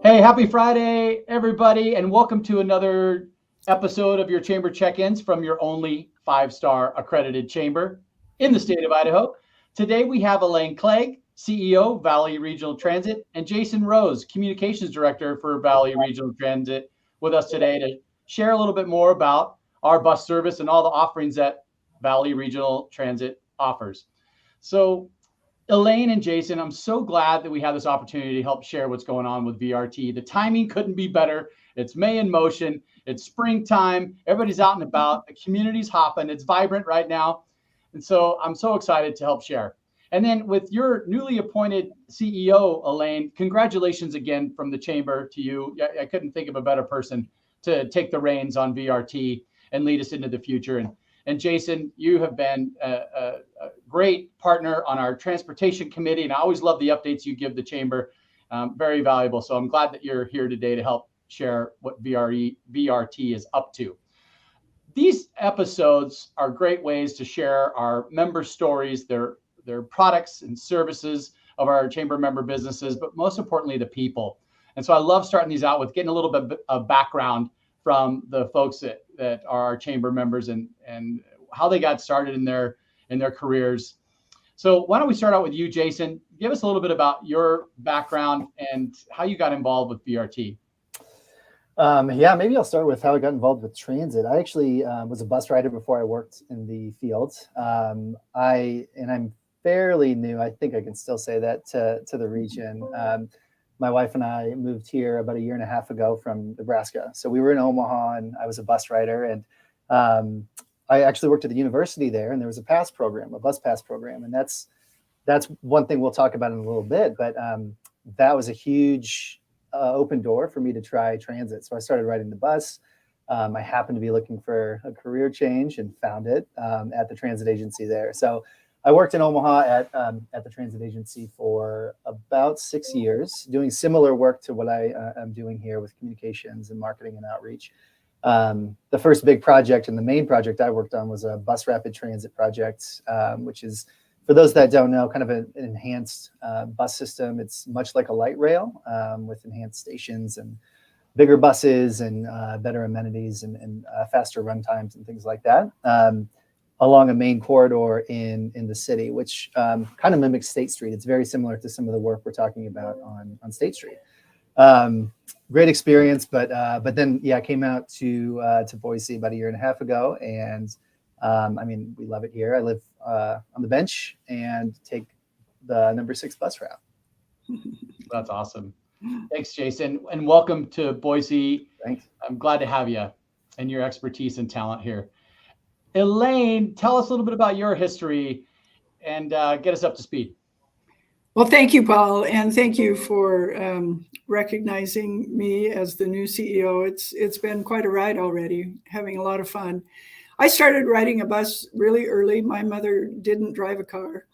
Hey, happy Friday, everybody, and welcome to another episode of your Chamber Check-ins from your only five-star accredited chamber in the state of Idaho. Today we have Elaine Clegg, CEO, Valley Regional Transit, and Jason Rose, Communications Director for Valley Regional Transit, with us today to share a little bit more about our bus service and all the offerings that Valley Regional Transit offers. So Elaine and Jason, I'm so glad that we have this opportunity to help share what's going on with VRT. The timing couldn't be better. It's May in motion. It's springtime. Everybody's out and about. The community's hopping. It's vibrant right now. And so I'm so excited to help share. And then with your newly appointed CEO, Elaine, congratulations again from the chamber to you. I couldn't think of a better person to take the reins on VRT and lead us into the future. And Jason, you have been a great partner on our transportation committee, and I always love the updates you give the chamber. Very valuable. So I'm glad that you're here today to help share what VRT is up to. These episodes are great ways to share our member stories, their products and services of our chamber member businesses, but most importantly, the people. And so I love starting these out with getting a little bit of background from the folks that are our chamber members and how they got started in their careers. So why don't we start out with you, Jason? Give us a little bit about your background and how you got involved with VRT. Yeah, maybe I'll start with how I got involved with transit. I actually was a bus rider before I worked in the field. I'm fairly new. I think I can still say that to the region. My wife and I moved here about a year and a half ago from Nebraska. So we were in Omaha, and I was a bus rider, and I actually worked at the university there, and there was a pass program, a bus pass program, and that's one thing we'll talk about in a little bit. But that was a huge open door for me to try transit. So I started riding the bus. I happened to be looking for a career change and found it at the transit agency there. So I worked in Omaha at the transit agency for about 6 years, doing similar work to what I am doing here with communications and marketing and outreach. The first big project and the main project I worked on was a bus rapid transit project, which is, for those that don't know, kind of an enhanced bus system. It's much like a light rail with enhanced stations and bigger buses and better amenities and faster run times and things like that along a main corridor in the city, which kind of mimics State Street. It's very similar to some of the work we're talking about on State Street. Great experience, but then I came out to Boise about a year and a half ago, and I mean, we love it here. I live on the bench and take the number 6 bus route. That's awesome. Thanks, Jason, and welcome to Boise. Thanks. I'm glad to have you and your expertise and talent here. Elaine, tell us a little bit about your history and get us up to speed. Well, thank you, Paul, and thank you for recognizing me as the new CEO. It's been quite a ride already, having a lot of fun. I started riding a bus really early. My mother didn't drive a car.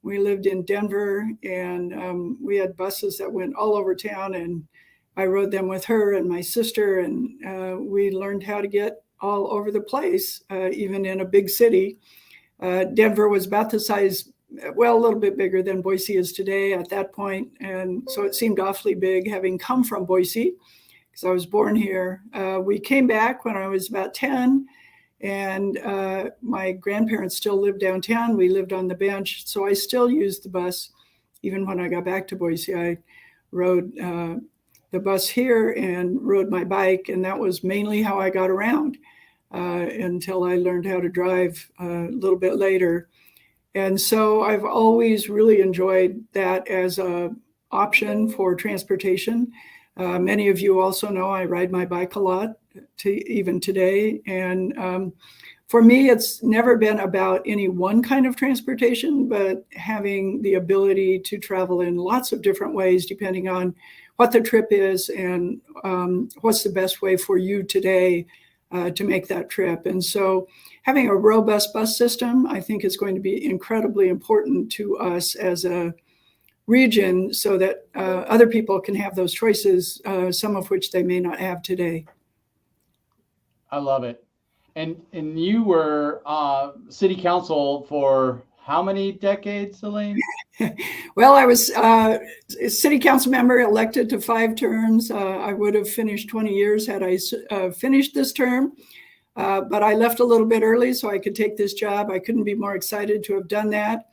We lived in Denver, and we had buses that went all over town, and I rode them with her and my sister, and we learned how to get all over the place, even in a big city. Denver was about the size, well, a little bit bigger than Boise is today at that point, and so it seemed awfully big, having come from Boise, because I was born here. We came back when I was about 10, and my grandparents still lived downtown. We lived on the bench, so I still used the bus. Even when I got back to Boise, I rode the bus here and rode my bike, and that was mainly how I got around until I learned how to drive a little bit later. And so I've always really enjoyed that as an option for transportation. Many of you also know I ride my bike a lot, even today. And for me, it's never been about any one kind of transportation, but having the ability to travel in lots of different ways, depending on what the trip is and what's the best way for you today to make that trip. And so having a robust bus system, I think, is going to be incredibly important to us as a region, so that other people can have those choices, some of which they may not have today. I love it. And you were city council for how many decades, Elaine? Well, I was a city council member elected to 5 terms. I would have finished 20 years had I finished this term, but I left a little bit early so I could take this job. I couldn't be more excited to have done that.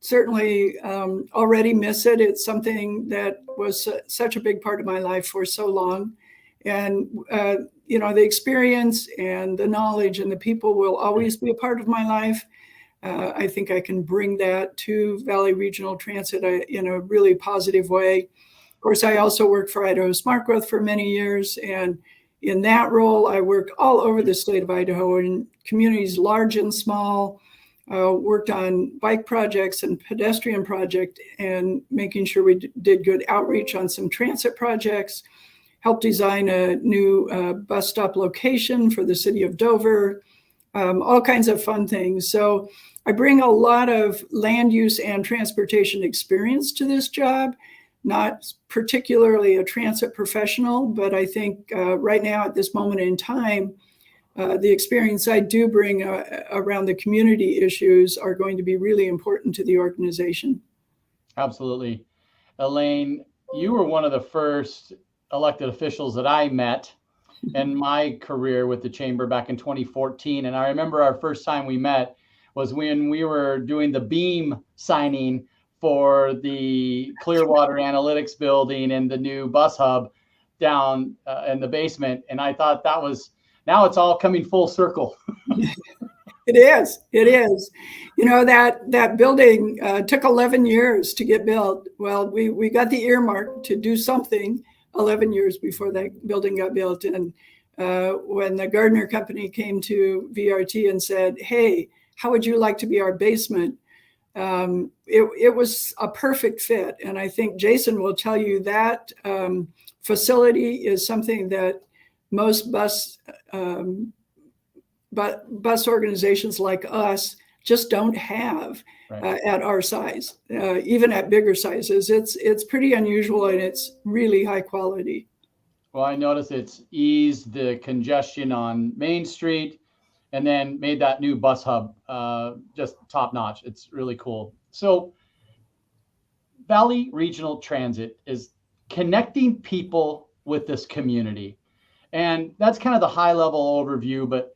Certainly already miss it. It's something that was such a big part of my life for so long. And, the experience and the knowledge and the people will always be a part of my life. I think I can bring that to Valley Regional Transit in a really positive way. Of course, I also worked for Idaho Smart Growth for many years. And in that role, I worked all over the state of Idaho in communities large and small, worked on bike projects and pedestrian projects and making sure we did good outreach on some transit projects, helped design a new bus stop location for the city of Dover, all kinds of fun things. So I bring a lot of land use and transportation experience to this job, not particularly a transit professional, but I think right now at this moment in time, the experience I do bring around the community issues are going to be really important to the organization. Absolutely. Elaine, you were one of the first elected officials that I met in my career with the chamber back in 2014. And I remember our first time we met was when we were doing the beam signing for the Clearwater Analytics building and the new bus hub down in the basement. And I thought that was, now it's all coming full circle. It is. That building took 11 years to get built. Well, we got the earmark to do something 11 years before that building got built. And when the Gardner Company came to VRT and said, hey, how would you like to be our basement? It was a perfect fit. And I think Jason will tell you that facility is something that most bus organizations like us just don't have at our size, even at bigger sizes. It's pretty unusual and it's really high quality. Well, I noticed it's eased the congestion on Main Street and then made that new bus hub just top notch. It's really cool. So Valley Regional Transit is connecting people with this community. And that's kind of the high level overview, but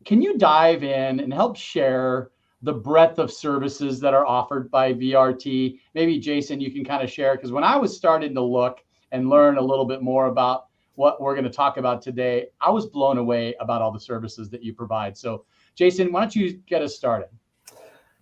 can you dive in and help share the breadth of services that are offered by VRT? Maybe Jason, you can kind of share, because when I was starting to look and learn a little bit more about what we're going to talk about today, I was blown away about all the services that you provide. So Jason, why don't you get us started?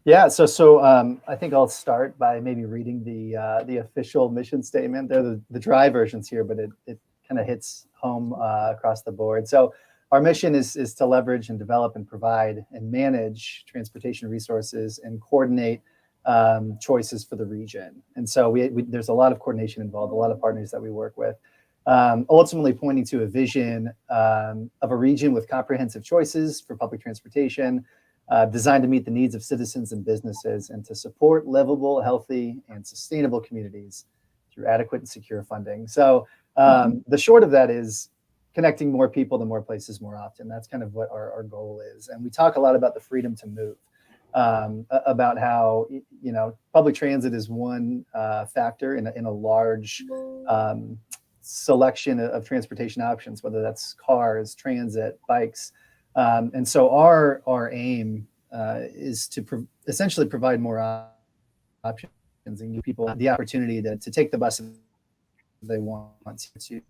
Yeah, so I think I'll start by maybe reading the official mission statement. They're the dry versions here, but it kind of hits home across the board. So our mission is to leverage and develop and provide and manage transportation resources and coordinate choices for the region. And so there's a lot of coordination involved, a lot of partners that we work with, ultimately pointing to a vision of a region with comprehensive choices for public transportation, designed to meet the needs of citizens and businesses and to support livable, healthy, and sustainable communities through adequate and secure funding. So the short of that is connecting more people to more places more often. That's kind of what our goal is. And we talk a lot about the freedom to move, about how, public transit is one factor in a large selection of transportation options, whether that's cars, transit, bikes. And so our aim is to essentially provide more options and give people the opportunity to take the bus if they want to.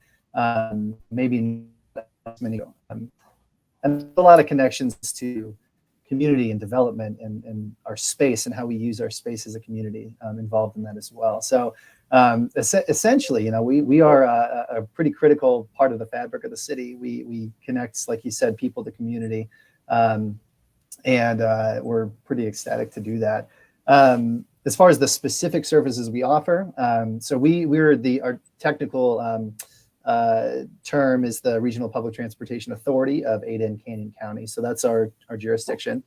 Maybe many, and a lot of connections to community and development and our space and how we use our space as a community involved in that as well. So essentially, we are a pretty critical part of the fabric of the city. We connect, like you said, people to community, and we're pretty ecstatic to do that. As far as the specific services we offer, so our technical term is the Regional Public Transportation Authority of Ada and Canyon County. So that's our jurisdiction.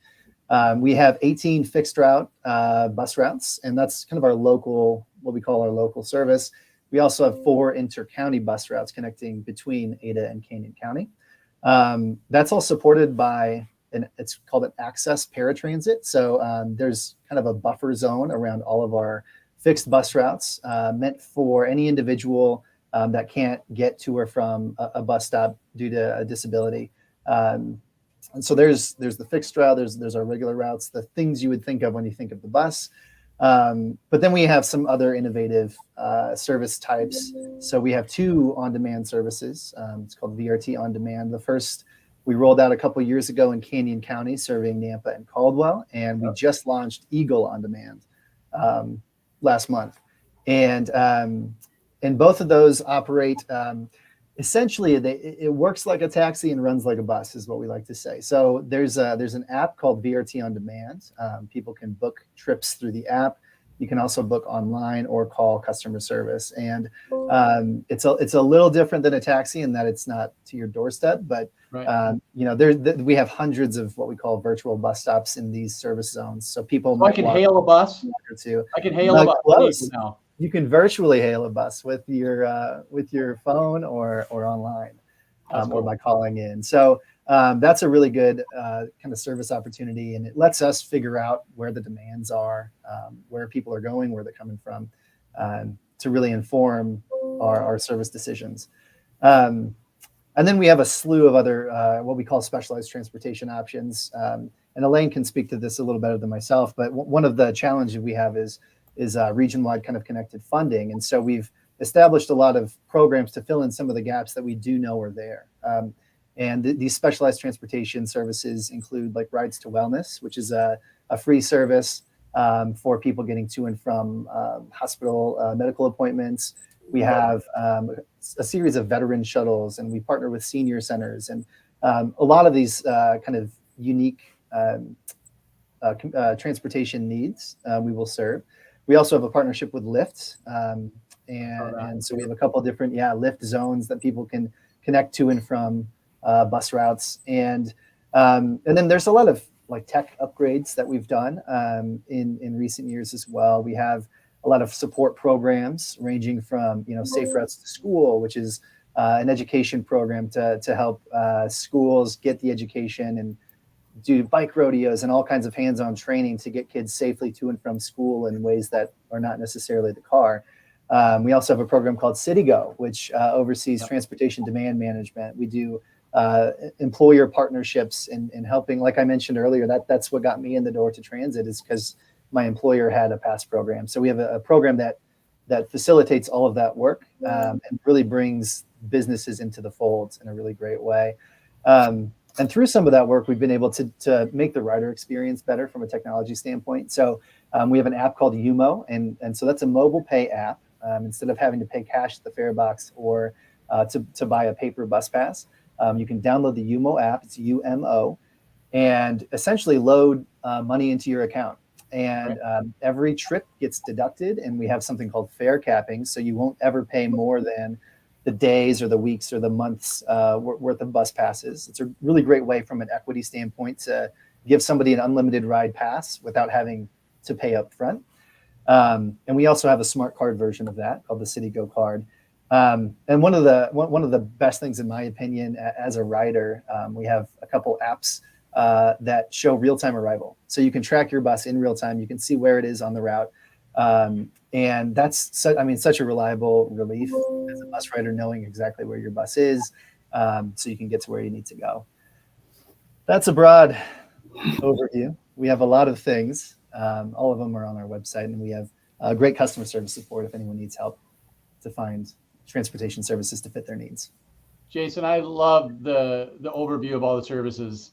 We have 18 fixed route bus routes, and that's kind of our local, what we call our local service. We also have 4 inter-county bus routes connecting between Ada and Canyon County. That's all supported by it's called an access paratransit. So there's kind of a buffer zone around all of our fixed bus routes meant for any individual that can't get to or from a bus stop due to a disability. And so there's the fixed route, there's our regular routes, the things you would think of when you think of the bus. But then we have some other innovative service types. So we have 2 on-demand services. It's called VRT On Demand. The first we rolled out a couple years ago in Canyon County, serving Nampa and Caldwell, and we just launched Eagle On Demand last month. And both of those operate essentially. It works like a taxi and runs like a bus, is what we like to say. So there's an app called VRT On Demand. People can book trips through the app. You can also book online or call customer service. And it's a little different than a taxi in that it's not to your doorstep, but Right. we have hundreds of what we call virtual bus stops in these service zones. So people So I can hail a bus. to I can hail a bus close. now. You can virtually hail a bus with your phone or online, That's or cool. by calling in. So that's a really good kind of service opportunity, and it lets us figure out where the demands are, where people are going, where they're coming from, to really inform our service decisions. And then we have a slew of other what we call specialized transportation options. And Elaine can speak to this a little better than myself, but one of the challenges we have is region-wide kind of connected funding. And so we've established a lot of programs to fill in some of the gaps that we do know are there. And these specialized transportation services include like Rides to Wellness, which is a free service for people getting to and from hospital medical appointments. We have a series of veteran shuttles, and we partner with senior centers, and a lot of these kind of unique transportation needs we will serve. We also have a partnership with Lyft, and so we have a couple of different Lyft zones that people can connect to and from bus routes, and then there's a lot of like tech upgrades that we've done in recent years as well. We have a lot of support programs ranging from Safe Routes to School, which is an education program to help schools get the education and do bike rodeos and all kinds of hands-on training to get kids safely to and from school in ways that are not necessarily the car. We also have a program called CityGo, which oversees transportation demand management. We do employer partnerships in helping, like I mentioned earlier, that's what got me in the door to transit, is because my employer had a pass program. So we have a program that facilitates all of that work and really brings businesses into the fold in a really great way. And through some of that work, we've been able to make the rider experience better from a technology standpoint. So we have an app called Yumo, and so that's a mobile pay app. Instead of having to pay cash at the fare box or to buy a paper bus pass, you can download the Yumo app. It's UMO, and essentially load money into your account. And every trip gets deducted, and we have something called fare capping, so you won't ever pay more than the days or the weeks or the months worth of bus passes. It's a really great way from an equity standpoint to give somebody an unlimited ride pass without having to pay up front. And we also have a smart card version of that called the CityGo card. And one of the best things, in my opinion, as a rider, we have a couple apps that show real-time arrival. So you can track your bus in real time. You can see where it is on the route. And that's such a reliable relief as a bus rider, knowing exactly where your bus is, so you can get to where you need to go. That's a broad overview. We have a lot of things. All of them are on our website, and we have great customer service support if anyone needs help to find transportation services to fit their needs. Jason, I love the overview of all the services.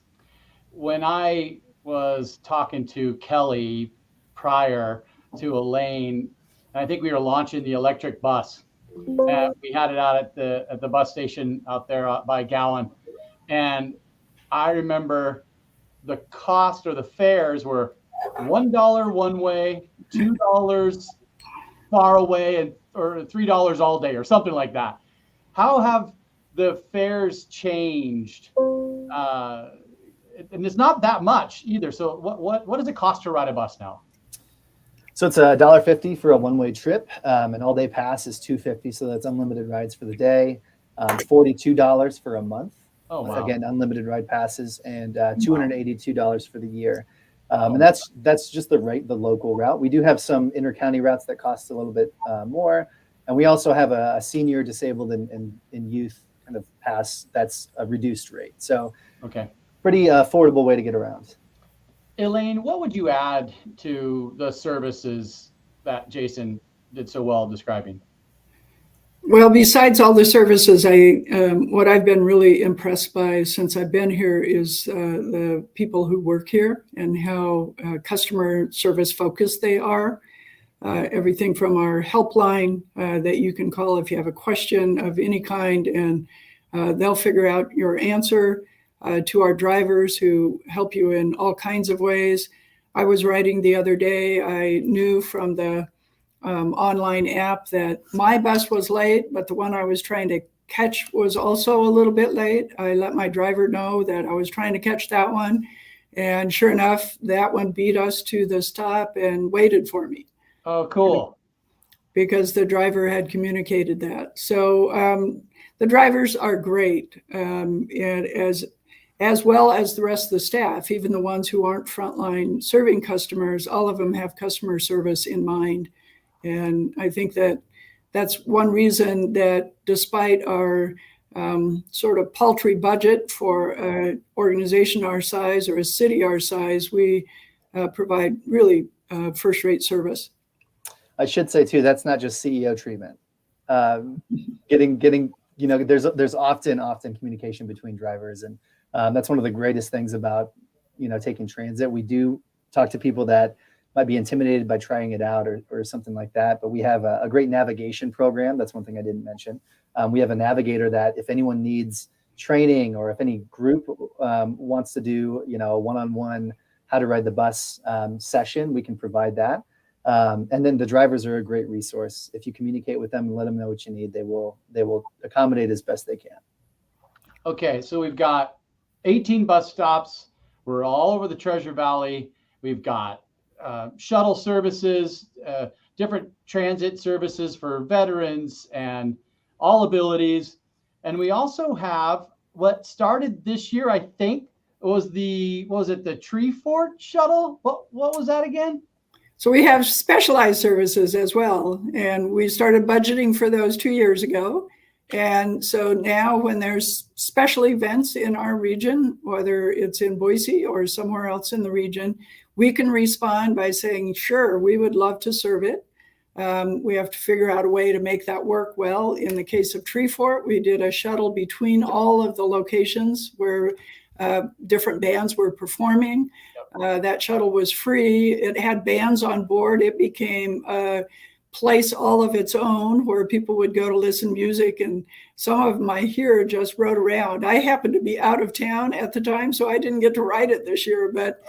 When I was talking to Kelly prior to Elaine, I think we were launching the electric bus. We had it out at the bus station out there by Gowan. And I remember the cost or the fares were $1 one way, $2 far away, or $3 all day, or something like that. How have the fares changed? And it's not that much either. So what does it cost to ride a bus now? So it's $1.50 for a one-way trip. An all-day pass is $2.50, so that's unlimited rides for the day. $42 for a month. Oh, wow. Again, unlimited ride passes, and $282 for the year. And that's just the local route. We do have some inter-county routes that cost a little bit more. And we also have a senior, disabled, and youth kind of pass that's a reduced rate. So okay, pretty affordable way to get around. Elaine, what would you add to the services that Jason did so well describing? Well, besides all the services, what I've been really impressed by since I've been here is the people who work here and how customer service focused they are. Everything from our helpline that you can call if you have a question of any kind, and they'll figure out your answer, to our drivers who help you in all kinds of ways. I was writing the other day, I knew from the online app that my bus was late, but the one I was trying to catch was also a little bit late. I let my driver know that I was trying to catch that one. And sure enough, that one beat us to the stop and waited for me. Oh, cool. Because the driver had communicated that. So the drivers are great, and as well as the rest of the staff, even the ones who aren't frontline serving customers, all of them have customer service in mind. And I think that that's one reason that despite our sort of paltry budget for an organization our size or a city our size, we provide really first-rate service. I should say too, that's not just CEO treatment. Getting there's often communication between drivers, and that's one of the greatest things about taking transit. We do talk to people that might be intimidated by trying it out or something like that, but we have a great navigation program. That's one thing I didn't mention. We have a navigator that if anyone needs training or if any group wants to do a one-on-one how to ride the bus session, we can provide that. And then the drivers are a great resource. If you communicate with them and let them know what you need, they will accommodate as best they can. Okay, so we've got 18 bus stops. We're all over the Treasure Valley. We've got shuttle services, different transit services for veterans and all abilities. And we also have what started this year, I think, was the Treefort shuttle? What was that again? So we have specialized services as well. And we started budgeting for those 2 years ago. And so now when there's special events in our region, whether it's in Boise or somewhere else in the region, we can respond by saying, sure, we would love to serve it. We have to figure out a way to make that work well. In the case of Treefort, we did a shuttle between all of the locations where different bands were performing. That shuttle was free. It had bands on board. It became a place all of its own where people would go to listen to music, and some of them I hear just rode around. I happened to be out of town at the time, so I didn't get to ride it this year, but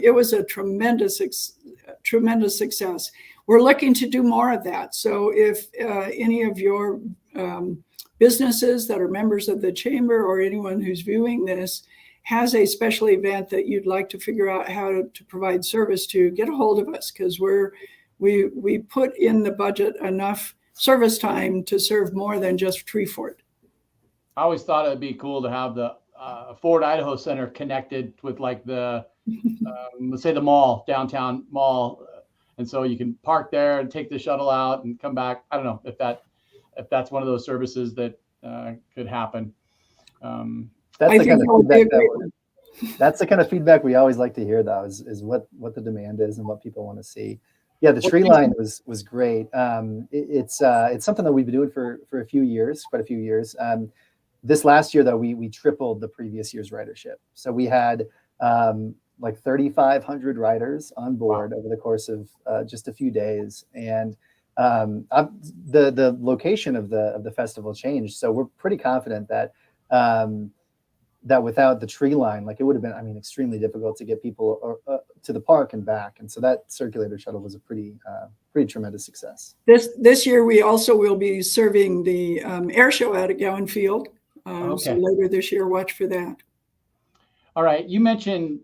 it was a tremendous success. We're looking to do more of that. So if any of your businesses that are members of the chamber or anyone who's viewing this has a special event that you'd like to figure out how to provide service to, get a hold of us, because we put in the budget enough service time to serve more than just Treefort. I always thought it'd be cool to have the Ford Idaho Center connected with like the, let's say the mall, downtown mall. And so you can park there and take the shuttle out and come back. I don't know if that's one of those services that could happen. That's the kind of feedback we always like to hear, though, is what the demand is and what people want to see. Yeah, the tree line was great. It's something that we've been doing for quite a few years. This last year, though, we tripled the previous year's ridership. So we had like 3,500 riders on board over the course of just a few days, and the location of the festival changed. So we're pretty confident that that without the tree line, like it would have been, extremely difficult to get people to the park and back. And so that circulator shuttle was a pretty tremendous success. This year, we also will be serving the air show out at Gowan Field. So later this year, watch for that. All right.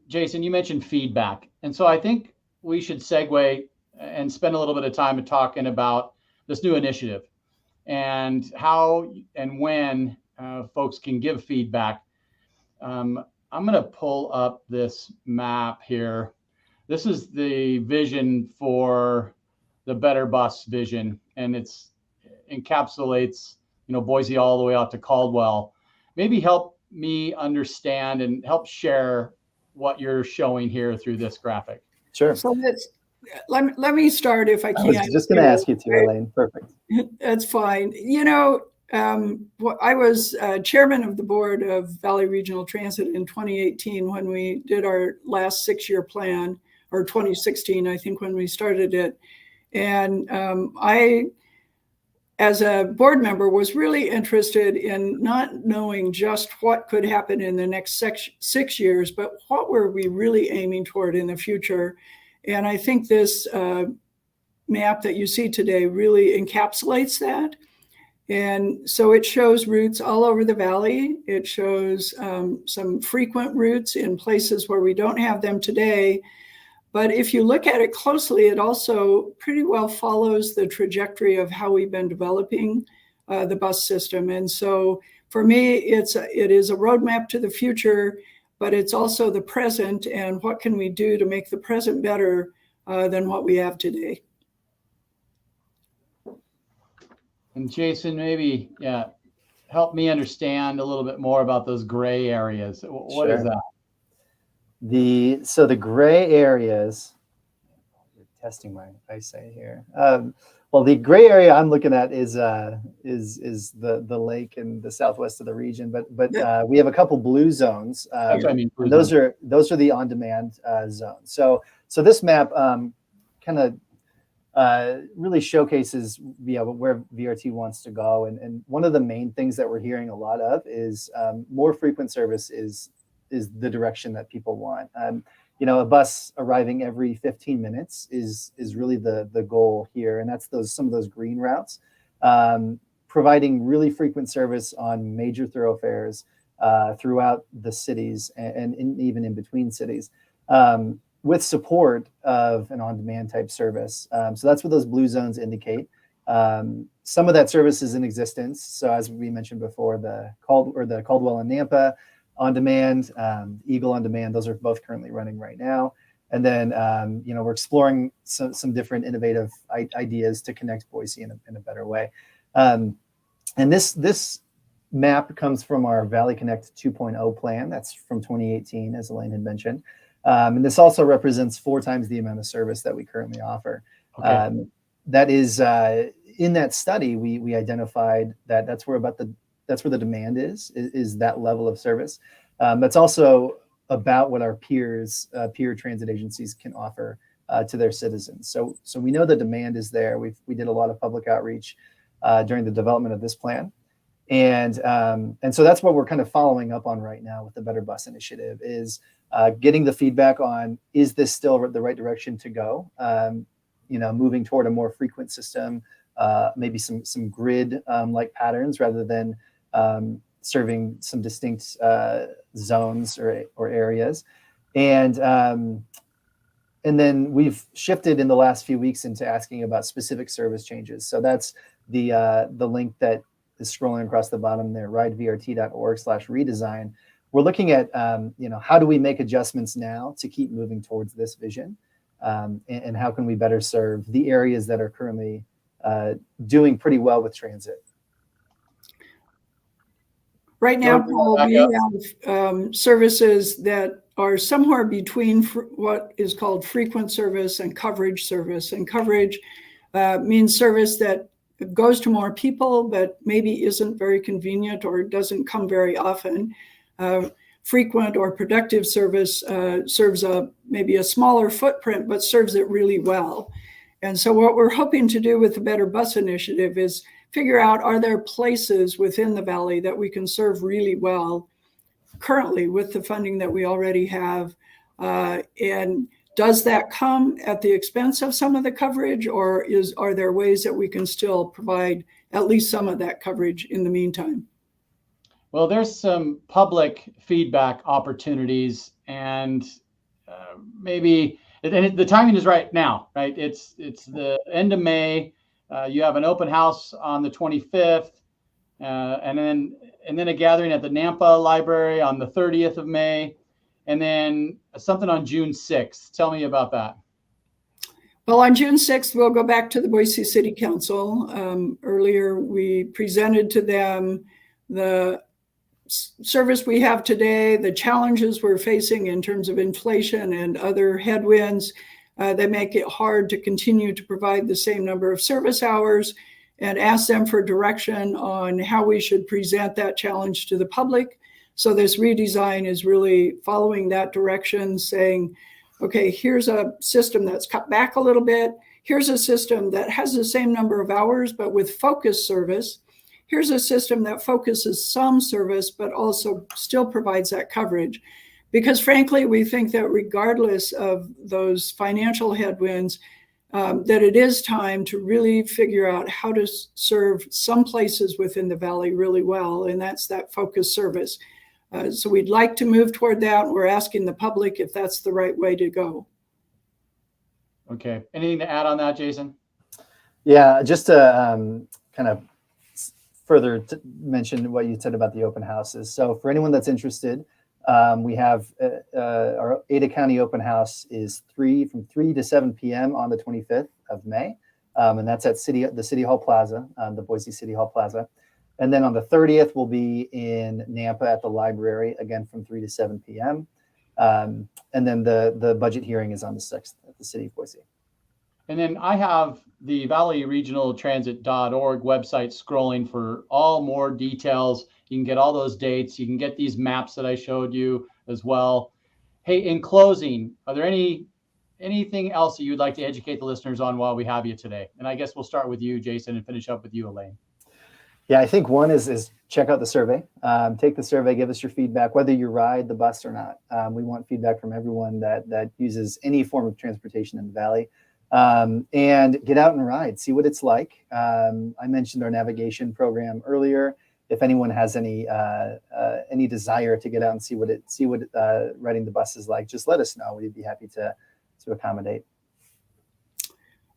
Jason, you mentioned feedback. And so I think we should segue and spend a little bit of time talking about this new initiative and how and when folks can give feedback I'm going to pull up this map here. This is the vision for the Better Bus vision, and it's encapsulates, Boise all the way out to Caldwell. Maybe help me understand and help share what you're showing here through this graphic. Sure. So let me start if I can. I was just going to ask you to, Elaine. Perfect. That's fine. I was chairman of the board of Valley Regional Transit in 2018 when we did our last 6-year plan, or 2016, I think, when we started it. And I, as a board member, was really interested in not knowing just what could happen in the next 6 years, but what were we really aiming toward in the future. And I think this map that you see today really encapsulates that. And so it shows routes all over the valley. It shows some frequent routes in places where we don't have them today. But if you look at it closely, it also pretty well follows the trajectory of how we've been developing the bus system. And so for me, it is a roadmap to the future, but it's also the present and what can we do to make the present better than what we have today. And Jason, maybe, help me understand a little bit more about those gray areas. What is that? So the gray areas, testing my eyesight here. Well, the gray area I'm looking at is the lake in the southwest of the region, but we have a couple blue zones. That's what I mean. Those are the on-demand zones. So this map kind of really showcases where VRT wants to go, and one of the main things that we're hearing a lot of is more frequent service is the direction that people want. A bus arriving every 15 minutes is really the goal here, and that's some of those green routes, providing really frequent service on major thoroughfares throughout the cities and even in between cities, with support of an on-demand type service. So that's what those blue zones indicate. Some of that service is in existence. So as we mentioned before, the Caldwell and Nampa on demand, Eagle on demand, those are both currently running right now. And then, we're exploring some different innovative ideas to connect Boise in a better way. And this map comes from our Valley Connect 2.0 plan. That's from 2018, as Elaine had mentioned. And this also represents 4 times the amount of service that we currently offer. Okay. That is, in that study, we identified that's where the demand is that level of service. That's also about what our peer transit agencies can offer to their citizens. So we know the demand is there. We did a lot of public outreach during the development of this plan. And so that's what we're kind of following up on right now with the Better Bus Initiative, is getting the feedback on, is this still the right direction to go? Moving toward a more frequent system, maybe some grid like patterns rather than serving some distinct zones or areas. And then we've shifted in the last few weeks into asking about specific service changes. So that's the link that is scrolling across the bottom there, ridevrt.org/redesign. We're looking at, how do we make adjustments now to keep moving towards this vision? And how can we better serve the areas that are currently doing pretty well with transit? Right now, Paul, we have services that are somewhere between what is called frequent service and coverage service. And coverage means service that goes to more people, but maybe isn't very convenient or doesn't come very often. Frequent or productive service serves maybe a smaller footprint, but serves it really well. And so what we're hoping to do with the Better Bus Initiative is figure out, are there places within the valley that we can serve really well currently with the funding that we already have? And does that come at the expense of some of the coverage, or are there ways that we can still provide at least some of that coverage in the meantime? Well, there's some public feedback opportunities, and maybe the timing is right now, right? It's the end of May. You have an open house on the 25th. and then a gathering at the Nampa Library on the 30th of May, and then something on June 6th. Tell me about that. Well, on June 6th, we'll go back to the Boise City Council. Earlier, we presented to them the service we have today, the challenges we're facing in terms of inflation and other headwinds that make it hard to continue to provide the same number of service hours, and ask them for direction on how we should present that challenge to the public. So this redesign is really following that direction, saying, okay, here's a system that's cut back a little bit. Here's a system that has the same number of hours, but with focused service. Here's a system that focuses some service, but also still provides that coverage. Because frankly, we think that regardless of those financial headwinds, that it is time to really figure out how to serve some places within the Valley really well, and that's that focused service. So we'd like to move toward that. We're asking the public if that's the right way to go. Okay. Anything to add on that, Jason? Yeah, just to kind of further mention what you said about the open houses. So for anyone that's interested, we have our Ada County open house is from 3 to 7 p.m. on the 25th of May. And that's at the City Hall Plaza, the Boise City Hall Plaza. And then on the 30th, we'll be in Nampa at the library, again, from 3 to 7 p.m. And then the budget hearing is on the 6th at the City of Boise. And then I have the valleyregionaltransit.org website scrolling for all more details. You can get all those dates. You can get these maps that I showed you as well. Hey, in closing, are there anything else that you'd like to educate the listeners on while we have you today? And I guess we'll start with you, Jason, and finish up with you, Elaine. Yeah, I think one is check out the survey. Take the survey, give us your feedback, whether you ride the bus or not. We want feedback from everyone that uses any form of transportation in the Valley. And get out and ride, see what it's like. I mentioned our navigation program earlier. If anyone has any desire to get out and see what riding the bus is like, just let us know. We'd be happy to accommodate.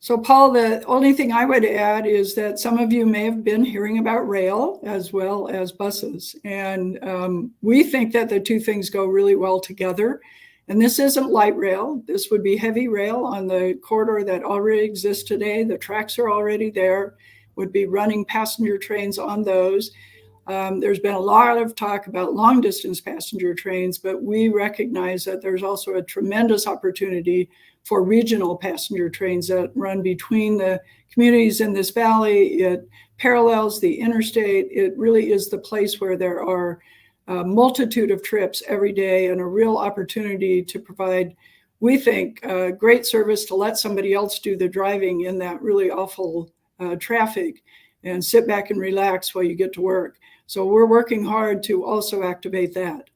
So Paul, the only thing I would add is that some of you may have been hearing about rail as well as buses. And we think that the two things go really well together. And this isn't light rail. This would be heavy rail on the corridor that already exists today. The tracks are already there, would be running passenger trains on those. There's been a lot of talk about long distance passenger trains, but we recognize that there's also a tremendous opportunity for regional passenger trains that run between the communities in this valley. It parallels the interstate. It really is the place where there are a multitude of trips every day and a real opportunity to provide, we think, great service to let somebody else do the driving in that really awful traffic and sit back and relax while you get to work. So we're working hard to also activate that.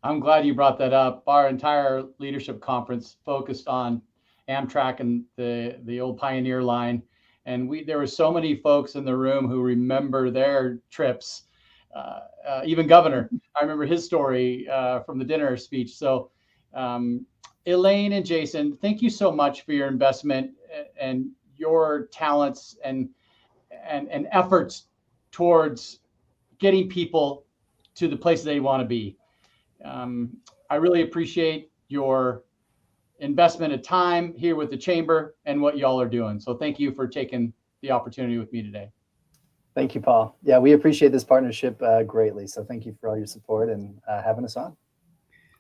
I'm glad you brought that up. Our entire leadership conference focused on Amtrak and the old Pioneer line. And there were so many folks in the room who remember their trips. Even Governor, I remember his story from the dinner speech. So Elaine and Jason, thank you so much for your investment and your talents and efforts towards getting people to the place they want to be. I really appreciate your investment of time here with the Chamber and what y'all are doing. So thank you for taking the opportunity with me today. Thank you, Paul. Yeah, we appreciate this partnership greatly. So thank you for all your support and having us on.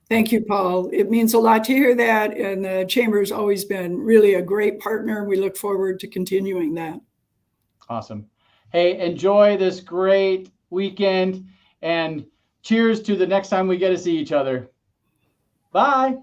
Thank you, Paul. It means a lot to hear that. And the Chamber's always been really a great partner. We look forward to continuing that. Awesome. Hey, enjoy this great weekend and cheers to the next time we get to see each other. Bye.